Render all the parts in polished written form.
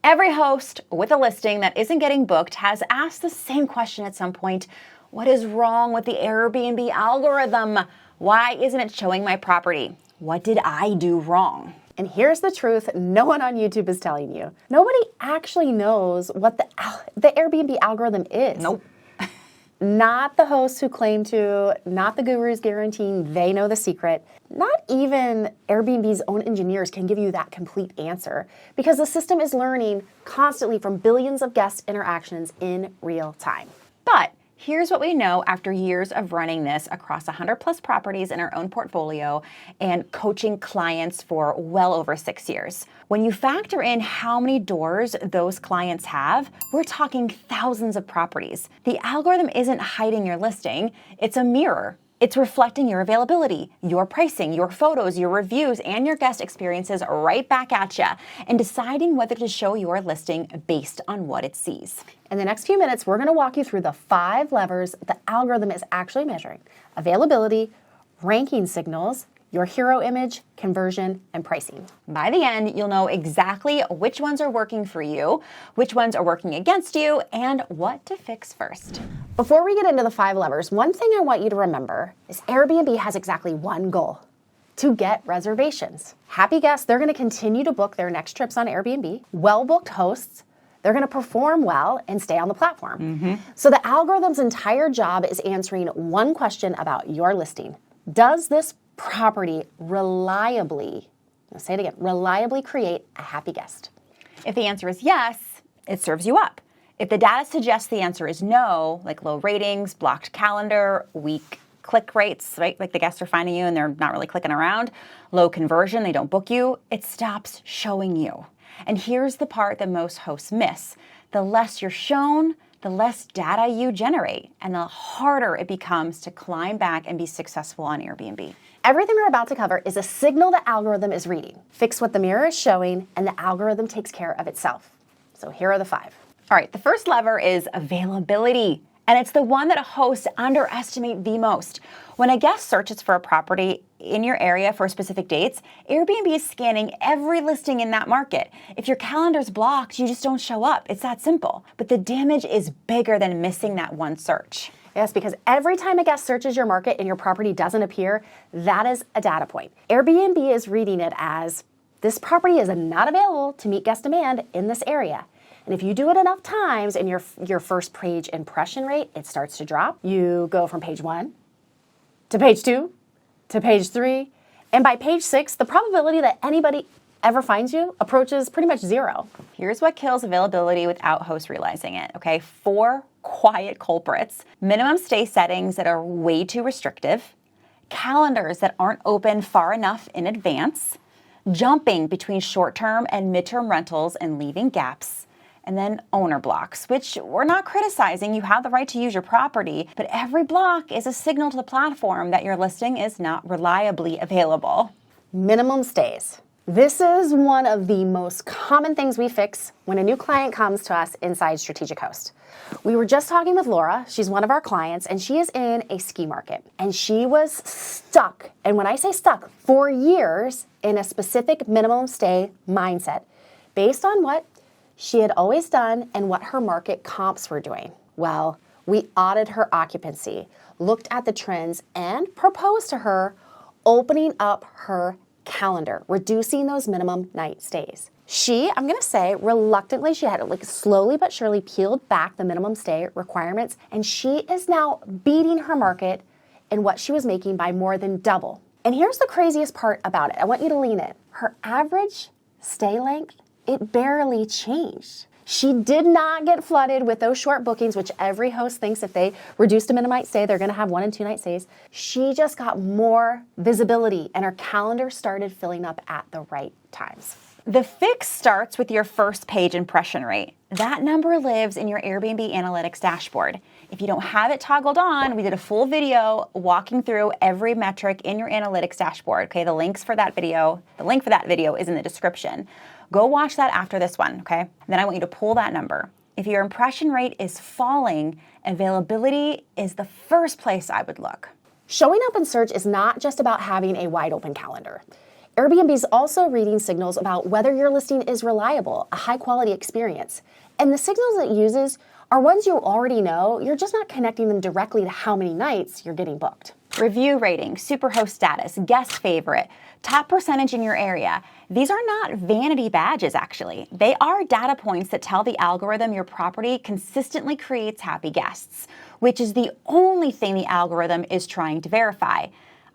Every host with a listing that isn't getting booked has asked the same question at some point. What is wrong with the Airbnb algorithm? Why isn't it showing my property? What did I do wrong? And here's the truth no one on YouTube is telling you. Nobody actually knows what the Airbnb algorithm is. Nope. Not the hosts who claim to, not the gurus guaranteeing they know the secret. Not even Airbnb's own engineers can give you that complete answer because the system is learning constantly from billions of guest interactions in real time. But here's what we know after years of running this across 100+ properties in our own portfolio and coaching clients for well over 6 years. When you factor in how many doors those clients have, we're talking thousands of properties. The algorithm isn't hiding your listing, it's a mirror. It's reflecting your availability, your pricing, your photos, your reviews, and your guest experiences right back at you, and deciding whether to show your listing based on what it sees. In the next few minutes, we're going to walk you through the 5 levers the algorithm is actually measuring: availability, ranking signals, your hero image, conversion, and pricing. By the end, you'll know exactly which ones are working for you, which ones are working against you, and what to fix first. Before we get into the 5 levers, one thing I want you to remember is Airbnb has exactly one goal: to get reservations. Happy guests, they're going to continue to book their next trips on Airbnb. Well-booked hosts, they're going to perform well and stay on the platform. So the algorithm's entire job is answering one question about your listing. Does this property reliably, I'll say it again, reliably create a happy guest? If the answer is yes, it serves you up. If the data suggests the answer is no, like low ratings, blocked calendar, weak click rates, right? Like the guests are finding you and they're not really clicking around, low conversion, they don't book you, it stops showing you. And here's the part that most hosts miss. The less you're shown, the less data you generate, and the harder it becomes to climb back and be successful on Airbnb. Everything we're about to cover is a signal the algorithm is reading. Fix what the mirror is showing, and the algorithm takes care of itself. So here are the 5. All right, the first lever is availability, and it's the one that hosts underestimate the most. When a guest searches for a property in your area for specific dates, Airbnb is scanning every listing in that market. If your calendar's blocked, you just don't show up. It's that simple. But the damage is bigger than missing that one search. Yes, because every time a guest searches your market and your property doesn't appear, that is a data point. Airbnb is reading it as, this property is not available to meet guest demand in this area. And if you do it enough times and your first page impression rate, it starts to drop. You go from page 1 to page 2 to page 3. And by page 6, the probability that anybody ever finds you approaches pretty much 0. Here's what kills availability without hosts realizing it, okay? 4 quiet culprits: minimum stay settings that are way too restrictive, calendars that aren't open far enough in advance, jumping between short-term and mid-term rentals and leaving gaps, and then owner blocks, which we're not criticizing. You have the right to use your property, but every block is a signal to the platform that your listing is not reliably available. Minimum stays. This is one of the most common things we fix when a new client comes to us inside Strategic Host. We were just talking with Laura. She's one of our clients, and she is in a ski market. And she was stuck, and when I say stuck, for years in a specific minimum stay mindset based on what she had always done and what her market comps were doing. Well, we audited her occupancy, looked at the trends, and proposed to her opening up her calendar, reducing those minimum night stays. She, I'm going to say, reluctantly, she had slowly but surely peeled back the minimum stay requirements, and she is now beating her market in what she was making by more than double. And here's the craziest part about it. I want you to lean in. Her average stay length, it barely changed. She did not get flooded with those short bookings, which every host thinks if they reduce a minimum night stay, they're going to have 1 and 2 night stays. She just got more visibility, and her calendar started filling up at the right times. The fix starts with your first page impression rate. That number lives in your Airbnb analytics dashboard. If you don't have it toggled on, we did a full video walking through every metric in your analytics dashboard. Okay, the link for that video is in the description. Go watch that after this one, okay? Then I want you to pull that number. If your impression rate is falling, availability is the first place I would look. Showing up in search is not just about having a wide open calendar. Airbnb is also reading signals about whether your listing is reliable, a high quality experience. And the signals it uses are ones you already know, you're just not connecting them directly to how many nights you're getting booked. Review rating, superhost status, guest favorite, top percentage in your area. These are not vanity badges, actually. They are data points that tell the algorithm your property consistently creates happy guests, which is the only thing the algorithm is trying to verify.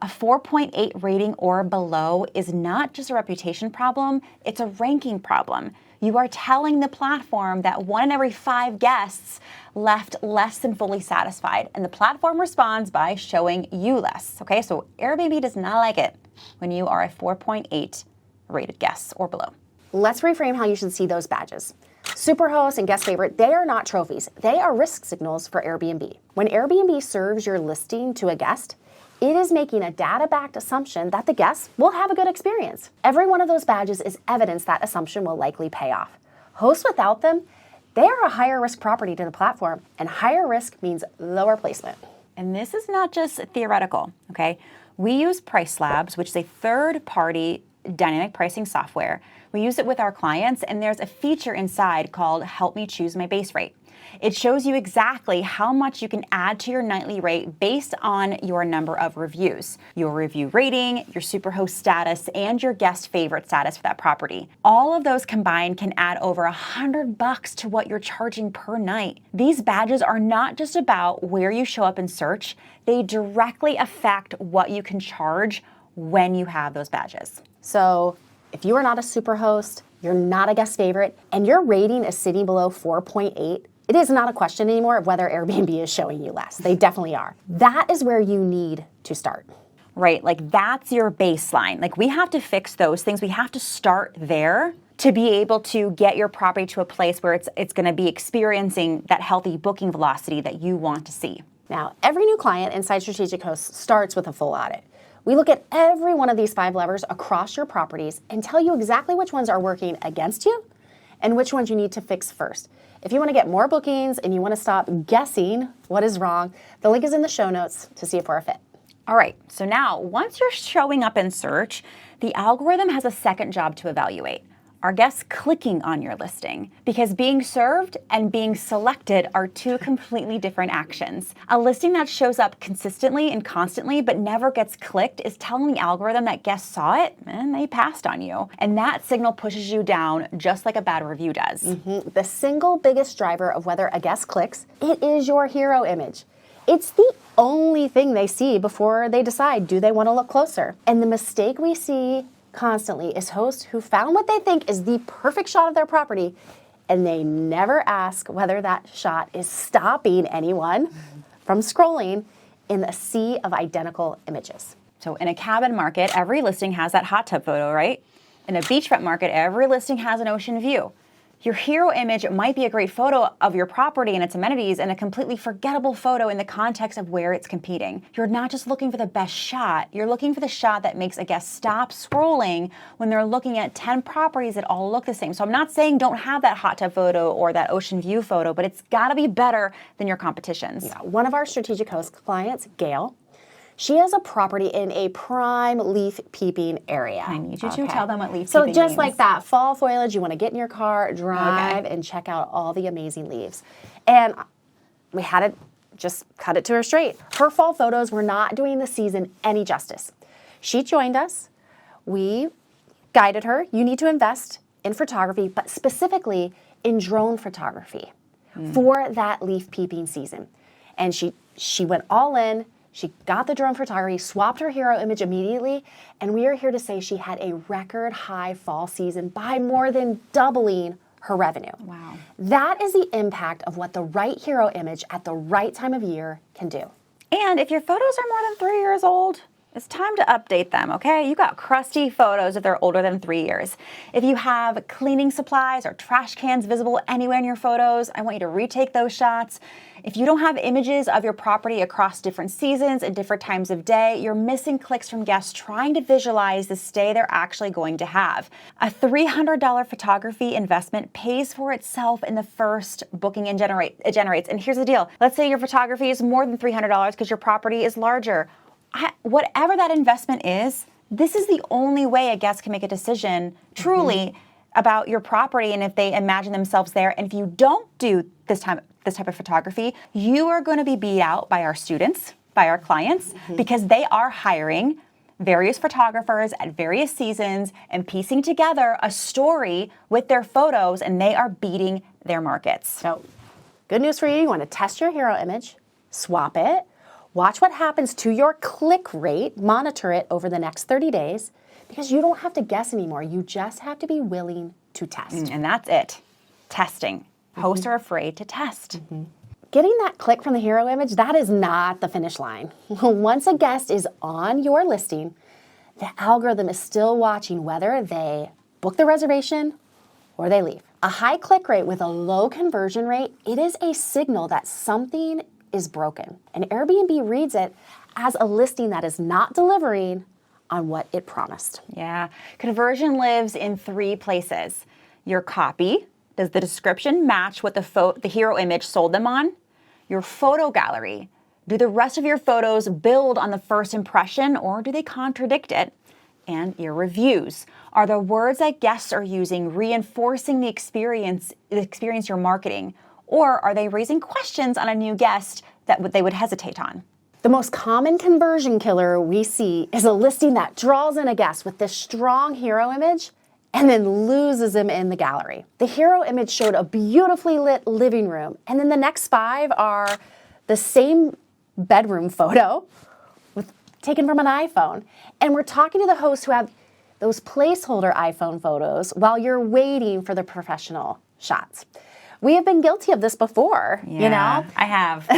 A 4.8 rating or below is not just a reputation problem, it's a ranking problem. You are telling the platform that 1 in every 5 guests left less than fully satisfied, and the platform responds by showing you less. Okay, so Airbnb does not like it when you are a 4.8 rated guest or below. Let's reframe how you should see those badges. Superhost and guest favorite, they are not trophies. They are risk signals for Airbnb. When Airbnb serves your listing to a guest, it is making a data-backed assumption that the guests will have a good experience. Every one of those badges is evidence that assumption will likely pay off. Hosts without them, they are a higher risk property to the platform, and higher risk means lower placement. And this is not just theoretical, okay? We use Price Labs, which is a third-party dynamic pricing software. We use it with our clients, and there's a feature inside called Help Me Choose My Base Rate. It shows you exactly how much you can add to your nightly rate based on your number of reviews, your review rating, your superhost status, and your guest favorite status for that property. All of those combined can add over $100 to what you're charging per night. These badges are not just about where you show up in search, they directly affect what you can charge when you have those badges. So if you are not a superhost, you're not a guest favorite, and your rating is sitting below 4.8, it is not a question anymore of whether Airbnb is showing you less. They definitely are. That is where you need to start. Right, like that's your baseline. Like we have to fix those things. We have to start there to be able to get your property to a place where it's going to be experiencing that healthy booking velocity that you want to see. Now, every new client inside Strategic Host starts with a full audit. We look at every one of these 5 levers across your properties and tell you exactly which ones are working against you and which ones you need to fix first. If you want to get more bookings and you want to stop guessing what is wrong, the link is in the show notes to see if we're a fit. All right, so now once you're showing up in search, the algorithm has a second job to evaluate. Are guests clicking on your listing? Because being served and being selected are 2 completely different actions. A listing that shows up consistently and constantly but never gets clicked is telling the algorithm that guests saw it and they passed on you. And that signal pushes you down just like a bad review does. The single biggest driver of whether a guest clicks, it is your hero image. It's the only thing they see before they decide, do they want to look closer? And the mistake we see constantly is hosts who found what they think is the perfect shot of their property, and they never ask whether that shot is stopping anyone from scrolling in a sea of identical images. So in a cabin market, every listing has that hot tub photo, right? In a beachfront market, every listing has an ocean view. Your hero image might be a great photo of your property and its amenities and a completely forgettable photo in the context of where it's competing. You're not just looking for the best shot, you're looking for the shot that makes a guest stop scrolling when they're looking at 10 properties that all look the same. So I'm not saying don't have that hot tub photo or that ocean view photo, but it's gotta be better than your competition's. Yeah. One of our Strategic Host clients, Gail, she has a property in a prime leaf peeping area. I need you to tell them what leaf peeping So just means. like that, fall foliage, you want to get in your car, drive, and check out all the amazing leaves. And we had to just cut it to her straight. Her fall photos were not doing the season any justice. She joined us. We guided her. You need to invest in photography, but specifically in drone photography for that leaf peeping season. And she went all in. She got the drone photography, swapped her hero image immediately, and we are here to say she had a record high fall season by more than doubling her revenue. Wow. That is the impact of what the right hero image at the right time of year can do. And if your photos are more than 3 years old, it's time to update them, okay? You got crusty photos if they're older than 3 years. If you have cleaning supplies or trash cans visible anywhere in your photos, I want you to retake those shots. If you don't have images of your property across different seasons and different times of day, you're missing clicks from guests trying to visualize the stay they're actually going to have. A $300 photography investment pays for itself in the first booking it generates. And here's the deal. Let's say your photography is more than $300 because your property is larger. Whatever that investment is, This is the only way a guest can make a decision truly about your property and if they imagine themselves there. And if you don't do this type of photography, you are going to be beat out by our students, by our clients, because they are hiring various photographers at various seasons and piecing together a story with their photos, and they are beating their markets. So, good news for you. You want to test your hero image, swap it, watch what happens to your click rate, monitor it over the next 30 days, because you don't have to guess anymore. You just have to be willing to test. And that's it. Testing. Hosts are afraid to test. Getting that click from the hero image, that is not the finish line. Once a guest is on your listing, the algorithm is still watching whether they book the reservation or they leave. A high click rate with a low conversion rate, it is a signal that something is broken. And Airbnb reads it as a listing that is not delivering on what it promised. Yeah. Conversion lives in 3 places. Your copy. Does the description match what the hero image sold them on? Your photo gallery. Do the rest of your photos build on the first impression, or do they contradict it? And your reviews. Are the words that guests are using reinforcing the experience you're marketing? Or are they raising questions on a new guest that they would hesitate on? The most common conversion killer we see is a listing that draws in a guest with this strong hero image and then loses him in the gallery. The hero image showed a beautifully lit living room, and then the next 5 are the same bedroom photo taken from an iPhone. And we're talking to the hosts who have those placeholder iPhone photos while you're waiting for the professional shots. We have been guilty of this before, you know? I have.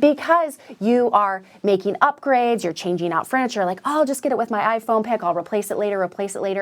Because you are making upgrades, you're changing out furniture, like, oh, I'll just get it with my iPhone pic, I'll replace it later,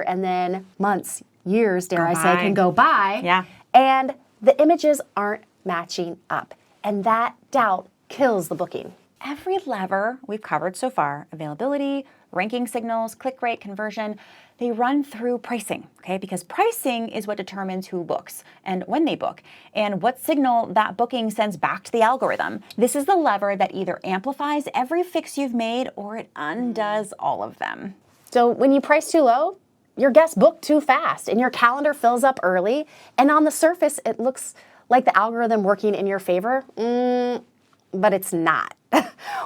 and then months, years, dare I say, can go by. Yeah. And the images aren't matching up. And that doubt kills the booking. Every lever we've covered so far, availability, ranking signals, click rate, conversion, they run through pricing, okay? Because pricing is what determines who books and when they book and what signal that booking sends back to the algorithm. This is the lever that either amplifies every fix you've made or it undoes all of them. So when you price too low, your guests book too fast and your calendar fills up early, and on the surface it looks like the algorithm working in your favor, but it's not.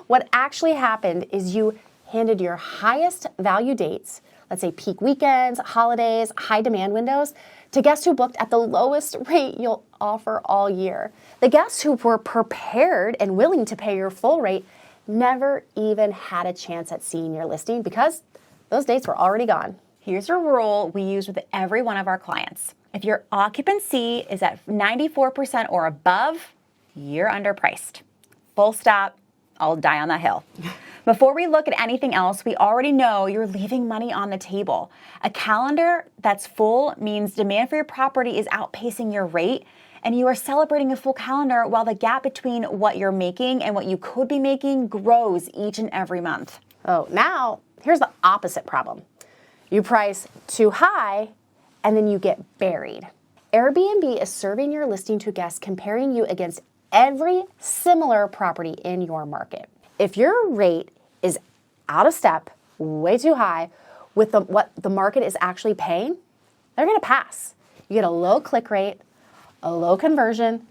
What actually happened is you handed your highest value dates, let's say peak weekends, holidays, high demand windows, to guests who booked at the lowest rate you'll offer all year. The guests who were prepared and willing to pay your full rate never even had a chance at seeing your listing because those dates were already gone. Here's a rule we use with every one of our clients. If your occupancy is at 94% or above, you're underpriced. Full stop. I'll die on that hill. Before we look at anything else, we already know you're leaving money on the table. A calendar that's full means demand for your property is outpacing your rate, and you are celebrating a full calendar while the gap between what you're making and what you could be making grows each and every month. Oh, now here's the opposite problem. You price too high, and then you get buried. Airbnb is serving your listing to guests, comparing you against every similar property in your market. If your rate is out of step, way too high, with what the market is actually paying, they're gonna pass. You get a low click rate, a low conversion,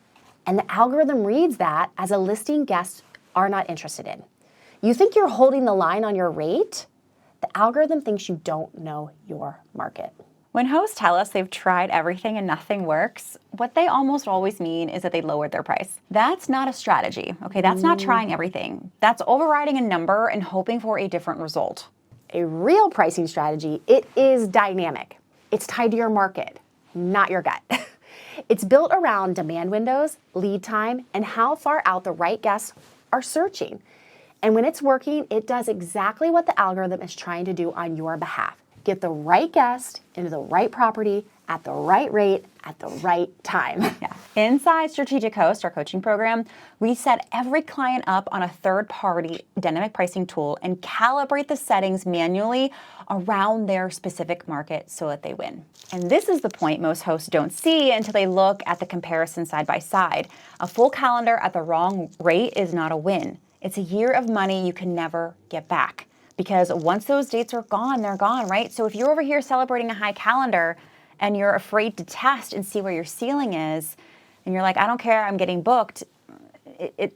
and the algorithm reads that as a listing guests are not interested in. You think you're holding the line on your rate? The algorithm thinks you don't know your market. When hosts tell us they've tried everything and nothing works, what they almost always mean is that they lowered their price. That's not a strategy, okay? That's not trying everything. That's overriding a number and hoping for a different result. A real pricing strategy, it is dynamic. It's tied to your market, not your gut. It's built around demand windows, lead time, and how far out the right guests are searching. And when it's working, it does exactly what the algorithm is trying to do on your behalf. Get the right guest into the right property at the right rate at the right time. Yeah. Inside Strategic Host, our coaching program, we set every client up on a third-party dynamic pricing tool and calibrate the settings manually around their specific market so that they win. And this is the point most hosts don't see until they look at the comparison side by side. A full calendar at the wrong rate is not a win. It's a year of money you can never get back. because once those dates are gone, they're gone, right? So if you're over here celebrating a high calendar and you're afraid to test and see where your ceiling is, and you're like, I don't care, I'm getting booked,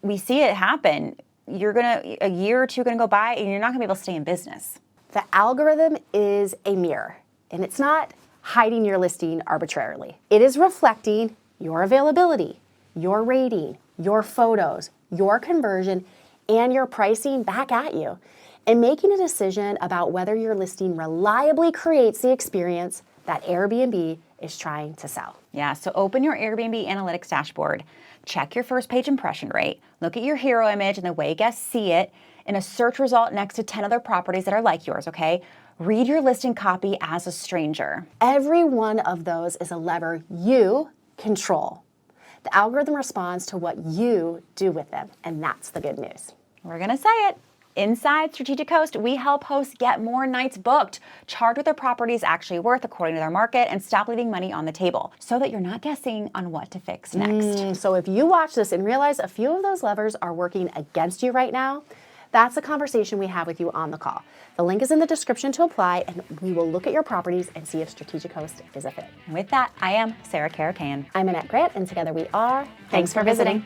we see it happen. A year or two gonna go by and you're not gonna be able to stay in business. The algorithm is a mirror, and it's not hiding your listing arbitrarily. It is reflecting your availability, your rating, your photos, your conversion, and your pricing back at you, and making a decision about whether your listing reliably creates the experience that Airbnb is trying to sell. Yeah, so open your Airbnb analytics dashboard, check your first page impression rate, look at your hero image and the way guests see it in a search result next to 10 other properties that are like yours, okay? Read your listing copy as a stranger. Every one of those is a lever you control. The algorithm responds to what you do with them, and that's the good news. We're gonna say it. Inside Strategic Host, we help hosts get more nights booked, charge what their property is actually worth according to their market, and stop leaving money on the table so that you're not guessing on what to fix next. So if you watch this and realize a few of those levers are working against you right now, that's a conversation we have with you on the call. The link is in the description to apply, and we will look at your properties and see if Strategic Host is a fit. And with that, I am Sarah Caracan. I'm Annette Grant, and together we are Thanks for visiting.